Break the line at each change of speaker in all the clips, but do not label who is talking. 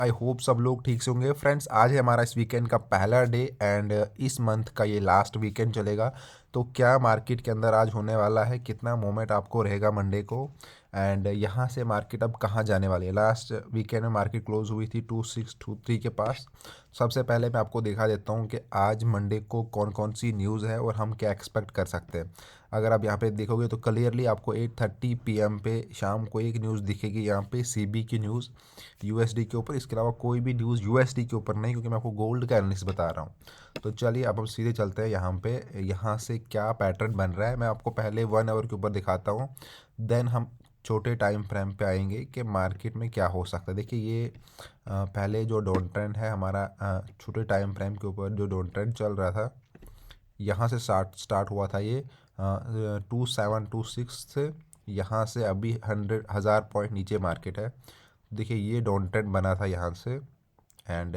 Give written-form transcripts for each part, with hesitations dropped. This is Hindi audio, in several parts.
आई होप सब लोग ठीक से होंगे। फ्रेंड्स, आज है हमारा इस वीकेंड का पहला डे एंड इस मंथ का ये लास्ट वीकेंड चलेगा। तो क्या मार्केट के अंदर आज होने वाला है, कितना मोमेंट आपको रहेगा मंडे को, एंड यहाँ से मार्केट अब कहाँ जाने वाली है। लास्ट वीकेंड में मार्केट क्लोज हुई थी 2623 के पास। सबसे पहले मैं आपको दिखा देता हूँ कि आज मंडे को कौन कौन सी न्यूज़ है और हम क्या एक्सपेक्ट कर सकते हैं। अगर आप यहाँ पे देखोगे तो क्लियरली आपको 8:30 PM पे शाम को एक न्यूज़ दिखेगी, यहाँ पे सीबी की न्यूज़ यूएसडी के ऊपर। इसके अलावा कोई भी न्यूज़ यूएसडी के ऊपर नहीं, क्योंकि मैं आपको गोल्ड का एनालिसिस बता रहा हूँ। तो चलिए अब हम सीधे चलते हैं यहाँ पे, यहाँ से क्या पैटर्न बन रहा है। मैं आपको पहले 1 आवर के ऊपर दिखाता हूँ, देन हम छोटे टाइम फ्रेम पे आएंगे कि मार्केट में क्या हो सकता है। देखिए ये पहले जो डाउन ट्रेंड है हमारा, छोटे टाइम फ्रेम के ऊपर जो डाउन ट्रेंड चल रहा था, यहाँ से स्टार्ट हुआ था ये 2726 से। यहाँ से अभी 1,000 पॉइंट नीचे मार्केट है। देखिए ये डाउन ट्रेंड बना था यहाँ से, एंड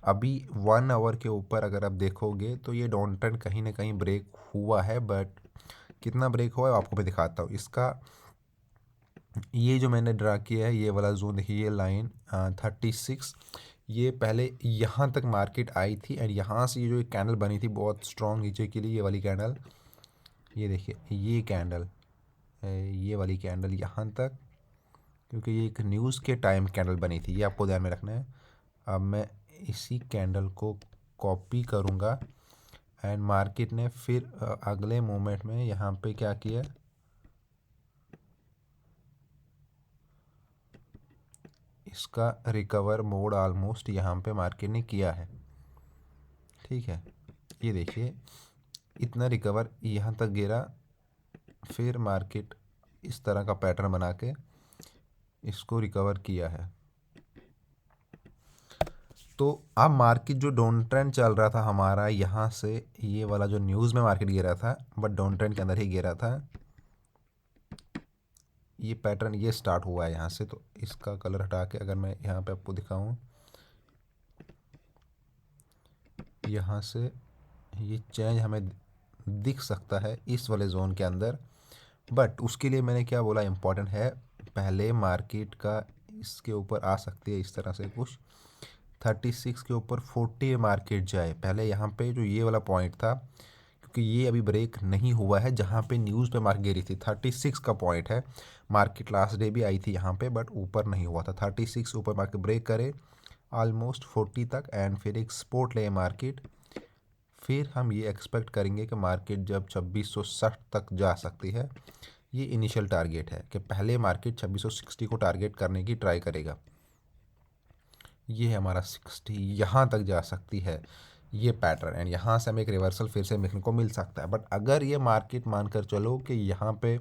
अभी 1 आवर के ऊपर अगर आप देखोगे तो ये डाउन ट्रेंड कहीं ना कहीं ब्रेक हुआ है, बट कितना ब्रेक हुआ है आपको मैं दिखाता हूँ। इसका ये जो मैंने ड्रा किया है ये वाला जोन, देखिए ये लाइन 36, ये पहले यहाँ तक मार्केट आई थी एंड यहाँ से ये जो एक कैंडल बनी थी बहुत स्ट्रॉन्ग नीचे के लिए, ये वाली कैंडल, ये देखिए ये कैंडल, ये वाली कैंडल यहाँ तक, क्योंकि ये एक न्यूज़ के टाइम कैंडल बनी थी, ये आपको ध्यान में रखना है। अब मैं इसी कैंडल को कॉपी करूँगा एंड मार्केट ने फिर अगले मोमेंट में यहाँ पे क्या किया, इसका रिकवर मोड ऑलमोस्ट यहाँ पे मार्केट ने किया है। ठीक है, ये देखिए इतना रिकवर यहाँ तक गिरा, फिर मार्केट इस तरह का पैटर्न बना के इसको रिकवर किया है। तो अब मार्केट जो डाउन ट्रेंड चल रहा था हमारा, यहाँ से ये वाला जो न्यूज़ में मार्केट गिरा था, बट डाउन ट्रेंड के अंदर ही गिरा था, ये पैटर्न ये स्टार्ट हुआ है यहाँ से। तो इसका कलर हटा के अगर मैं यहाँ पे आपको दिखाऊं, यहाँ से ये चेंज हमें दिख सकता है इस वाले जोन के अंदर, बट उसके लिए मैंने क्या बोला इम्पोर्टेंट है, पहले मार्केट का इसके ऊपर आ सकती है इस तरह से कुछ 36 के ऊपर 40 मार्केट जाए पहले, यहाँ पे जो ये वाला पॉइंट था, क्योंकि ये अभी ब्रेक नहीं हुआ है जहाँ पे न्यूज़ पे मार्केट गिरी थी। 36 का पॉइंट है, मार्केट लास्ट डे भी आई थी यहाँ पे बट ऊपर नहीं हुआ था। 36 ऊपर मार्केट ब्रेक करे ऑलमोस्ट 40 तक एंड फिर एक सपोर्ट ले मार्केट, फिर हम ये एक्सपेक्ट करेंगे कि मार्केट जब 2660 तक जा सकती है। ये इनिशियल टारगेट है कि पहले मार्केट 2660 को टारगेट करने की ट्राई करेगा। ये है हमारा 60, यहाँ तक जा सकती है ये पैटर्न, एंड यहाँ से हमें एक रिवर्सल फिर से देखने को मिल सकता है। बट अगर ये मार्केट मानकर चलो कि यहाँ पे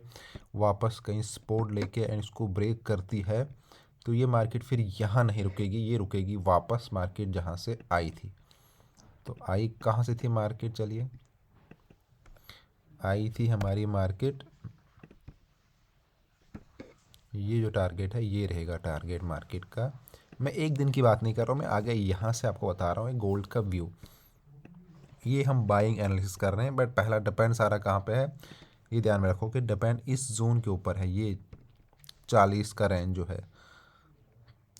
वापस कहीं सपोर्ट लेके एंड इसको ब्रेक करती है, तो ये मार्केट फिर यहाँ नहीं रुकेगी, ये रुकेगी वापस मार्केट जहाँ से आई थी। तो आई कहाँ से थी मार्केट, चलिए आई थी हमारी मार्केट, ये जो टारगेट है ये रहेगा टारगेट मार्केट का। मैं एक दिन की बात नहीं कर रहा हूँ, मैं आगे यहाँ से आपको बता रहा हूँ गोल्ड का व्यू। ये हम बाइंग एनालिसिस कर रहे हैं, बट पहला डिपेंड सारा कहाँ पे है, ये ध्यान में रखो कि डिपेंड इस जोन के ऊपर है, ये 40 का रेंज जो है।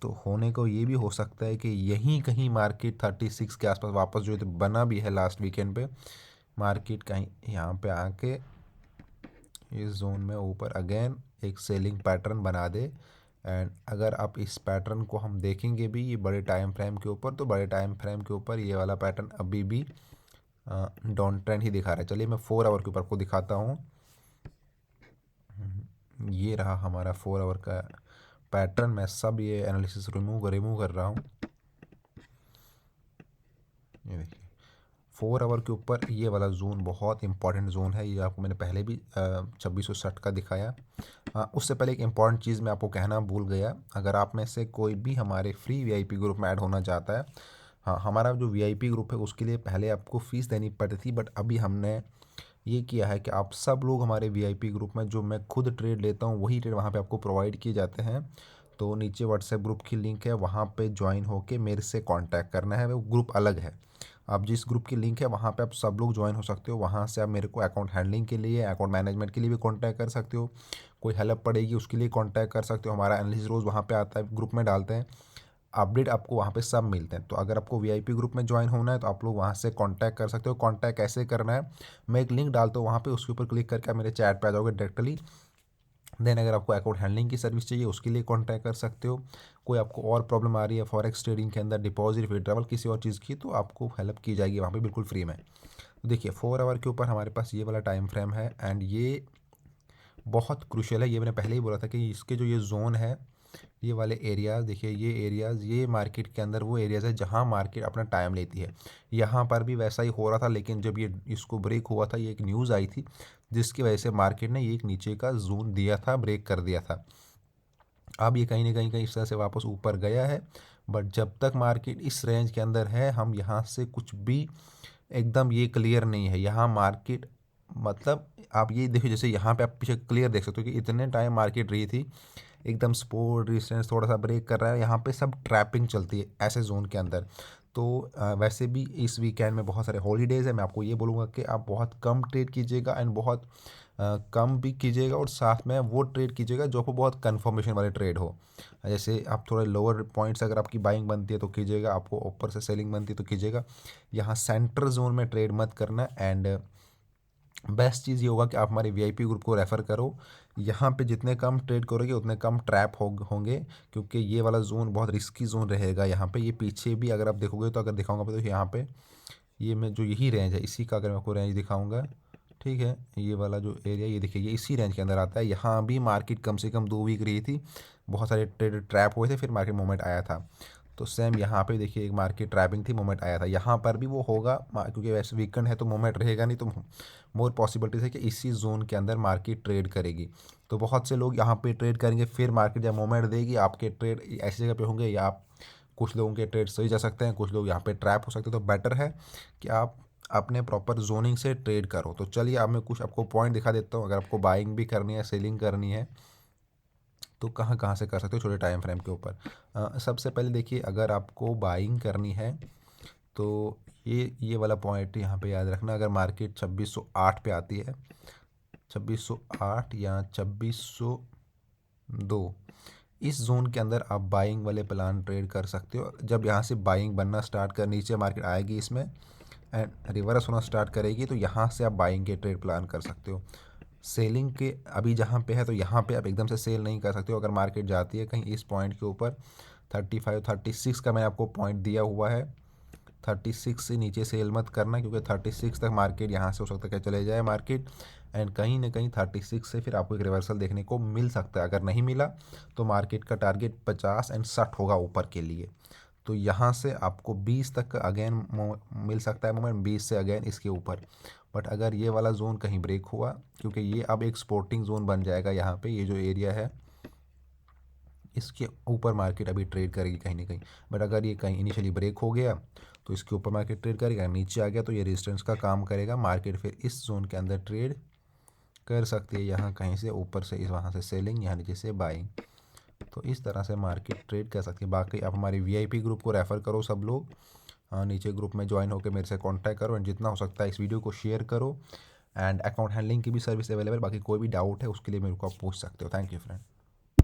तो होने को ये भी हो सकता है कि यहीं कहीं मार्केट 36 के आसपास वापस जो बना भी है लास्ट वीकेंड पे, मार्केट कहीं यहाँ पे आके इस जोन में ऊपर अगेन एक सेलिंग पैटर्न बना दे। एंड अगर आप इस पैटर्न को हम देखेंगे भी ये बड़े टाइम फ्रेम के ऊपर, तो बड़े टाइम फ्रेम के ऊपर ये वाला पैटर्न अभी भी डाउन ट्रेंड ही दिखा रहा है। चलिए मैं 4 आवर के ऊपर आपको दिखाता हूँ। ये रहा हमारा 4 आवर का पैटर्न। मैं सब ये एनालिसिस रिमूव कर रहा हूँ। ये देखिए 4 आवर के ऊपर ये वाला जोन बहुत इंपॉर्टेंट जोन है, ये आपको मैंने पहले भी 2660 का दिखाया। उससे पहले एक इम्पॉर्टेंट चीज़ मैं आपको कहना भूल गया, अगर आप में से कोई भी हमारे फ्री वीआईपी ग्रुप में ऐड होना चाहता है, हाँ हमारा जो वीआईपी ग्रुप है उसके लिए पहले आपको फ़ीस देनी पड़ती थी, बट अभी हमने ये किया है कि आप सब लोग हमारे वीआईपी ग्रुप में, जो मैं खुद ट्रेड लेता हूँ वही ट्रेड वहाँ पे आपको प्रोवाइड किए जाते हैं। तो नीचे व्हाट्सएप ग्रुप की लिंक है, वहाँ पे ज्वाइन होके मेरे से कांटेक्ट करना है, वो ग्रुप अलग है। आप जिस ग्रुप की लिंक है वहाँ पे आप सब लोग ज्वाइन हो सकते हो, वहाँ से आप मेरे को अकाउंट हैंडलिंग के लिए, अकाउंट मैनेजमेंट के लिए भी कांटेक्ट कर सकते हो, कोई हेल्प पड़ेगी उसके लिए कांटेक्ट कर सकते हो। हमारा एनालिसिस रोज़ वहाँ पे आता है, ग्रुप में डालते हैं। अपडेट आपको वहाँ पे सब मिलते हैं। तो अगर आपको वीआईपी ग्रुप में ज्वाइन होना है तो आप लोग वहाँ से कांटेक्ट कर सकते हो। कांटेक्ट कैसे करना है, मैं एक लिंक डालता हूँ वहाँ पे, उसके ऊपर क्लिक करके आप मेरे चैट पे आ जाओगे डायरेक्टली। देन अगर आपको अकाउंट हैंडलिंग की सर्विस चाहिए उसके लिए कांटेक्ट कर सकते हो। कोई आपको और प्रॉब्लम आ रही है फॉरेक्स ट्रेडिंग के अंदर, डिपॉजिट, विड्रॉवल, किसी और चीज़ की, तो आपको हेल्प की जाएगी वहाँ पे बिल्कुल फ्री में। तो देखिए 4 आवर के ऊपर हमारे पास ये वाला टाइम फ्रेम है एंड ये बहुत क्रूशियल है। ये मैंने पहले ही बोला था कि इसके जो ये जोन है, ये वाले एरियाज़ देखिए, ये एरियाज़, ये मार्केट के अंदर वो एरियाज़ है जहाँ मार्केट अपना टाइम लेती है। यहाँ पर भी वैसा ही हो रहा था, लेकिन जब ये इसको ब्रेक हुआ था, ये एक न्यूज़ आई थी जिसकी वजह से मार्केट ने ये एक नीचे का जोन दिया था, ब्रेक कर दिया था। अब ये कहीं ना कहीं इस तरह से वापस ऊपर गया है, बट जब तक मार्केट इस रेंज के अंदर है, हम यहाँ से कुछ भी एकदम ये क्लियर नहीं है। यहाँ मार्केट मतलब आप ये देखिए, जैसे यहाँ पे आप पीछे क्लियर देख सकते हो कि इतने टाइम मार्केट रही थी, एकदम सपोर्ट रेजिस्टेंस थोड़ा सा ब्रेक कर रहा है, यहाँ पे सब ट्रैपिंग चलती है ऐसे जोन के अंदर। तो वैसे भी इस वीकेंड में बहुत सारे हॉलीडेज़ है, मैं आपको ये बोलूँगा कि आप बहुत कम ट्रेड कीजिएगा एंड बहुत कम भी कीजिएगा, और साथ में वो ट्रेड कीजिएगा जो आपको बहुत कन्फर्मेशन वाले ट्रेड हो। जैसे आप थोड़े लोअर पॉइंट्स अगर आपकी बाइंग बनती है तो कीजिएगा, आपको ऊपर से सेलिंग बनती है तो कीजिएगा। यहाँ सेंटर जोन में ट्रेड मत करना। एंड बेस्ट चीज़ ये होगा कि आप हमारे वीआईपी ग्रुप को रेफ़र करो। यहाँ पे जितने कम ट्रेड करोगे उतने कम ट्रैप होंगे, क्योंकि ये वाला जोन बहुत रिस्की जोन रहेगा। यहाँ पे ये पीछे भी अगर आप देखोगे तो, अगर दिखाऊंगा तो यहाँ पे ये मैं जो यही रेंज है, इसी का अगर मैं आपको रेंज दिखाऊंगा, ठीक है, ये वाला जो एरिया ये देखिए, ये इसी रेंज के अंदर आता है। यहाँ भी मार्केट कम से कम 2 वीक रही थी, बहुत सारे ट्रेड ट्रैप हुए थे, फिर मार्केट मूवमेंट आया था। तो सेम यहाँ पे देखिए एक मार्केट ट्रैपिंग थी, मूवमेंट आया था, यहाँ पर भी वो होगा क्योंकि वैसे वीकेंड है तो मूवमेंट रहेगा नहीं, तो मोर पॉसिबिलिटीज है कि इसी जोन के अंदर मार्केट ट्रेड करेगी। तो बहुत से लोग यहाँ पे ट्रेड करेंगे, फिर मार्केट जब मूवमेंट देगी आपके ट्रेड ऐसी जगह पे होंगे, या आप कुछ लोगों के ट्रेड सही जा सकते हैं, कुछ लोग यहाँ पे ट्रैप हो सकते हैं। तो बेटर है कि आप अपने प्रॉपर जोनिंग से ट्रेड करो। तो चलिए अब मैं कुछ आपको पॉइंट दिखा देता हूँ, अगर आपको बाइंग भी करनी है, सेलिंग करनी है, तो कहाँ कहाँ से कर सकते हो छोटे टाइम फ्रेम के ऊपर। सबसे पहले देखिए, अगर आपको बाइंग करनी है तो ये वाला पॉइंट यहाँ पे याद रखना। अगर मार्केट 2608 पे आती है, 2608 या 2602, इस जोन के अंदर आप बाइंग वाले प्लान ट्रेड कर सकते हो। जब यहाँ से बाइंग बनना स्टार्ट कर, नीचे मार्केट आएगी इसमें एंड रिवर्स होना स्टार्ट करेगी, तो यहाँ से आप बाइंग के ट्रेड प्लान कर सकते हो। सेलिंग के अभी जहाँ पे है तो यहाँ पे आप एकदम से सेल नहीं कर सकते हो। अगर मार्केट जाती है कहीं इस पॉइंट के ऊपर, 35 36 का मैंने आपको पॉइंट दिया हुआ है, 36 से नीचे सेल मत करना, क्योंकि 36 तक मार्केट यहाँ से हो सकता है कि चले जाए मार्केट, एंड कहीं ना कहीं 36 से फिर आपको एक रिवर्सल देखने को मिल सकता है। अगर नहीं मिला तो मार्केट का टारगेट 50 एंड 60 होगा ऊपर के लिए। तो यहाँ से आपको 20 तक का अगेन मिल सकता है मोमेंट, 20 से अगेन इसके ऊपर। बट अगर ये वाला जोन कहीं ब्रेक हुआ, क्योंकि ये अब एक सपोर्टिंग जोन बन जाएगा, यहाँ पे ये जो एरिया है इसके ऊपर मार्केट अभी ट्रेड करेगी कहीं ना कहीं। बट अगर ये कहीं इनिशियली ब्रेक हो गया तो इसके ऊपर मार्केट ट्रेड करेगा, नीचे आ गया तो ये रेजिस्टेंस का काम करेगा, मार्केट फिर इस जोन के अंदर ट्रेड कर सकती है, यहाँ कहीं से ऊपर से, इस वहाँ से सेलिंग, यहाँ नीचे से बाइंग। तो इस तरह से मार्केट ट्रेड कर सकती है। बाकी आप हमारी वीआईपी ग्रुप को रेफ़र करो सब लोग, नीचे ग्रुप में ज्वाइन होकर मेरे से कांटेक्ट करो, एंड जितना हो सकता है इस वीडियो को शेयर करो। एंड अकाउंट हैंडलिंग की भी सर्विस अवेलेबल, बाकी कोई भी डाउट है उसके लिए मेरे को आप पूछ सकते हो। Thank you friend.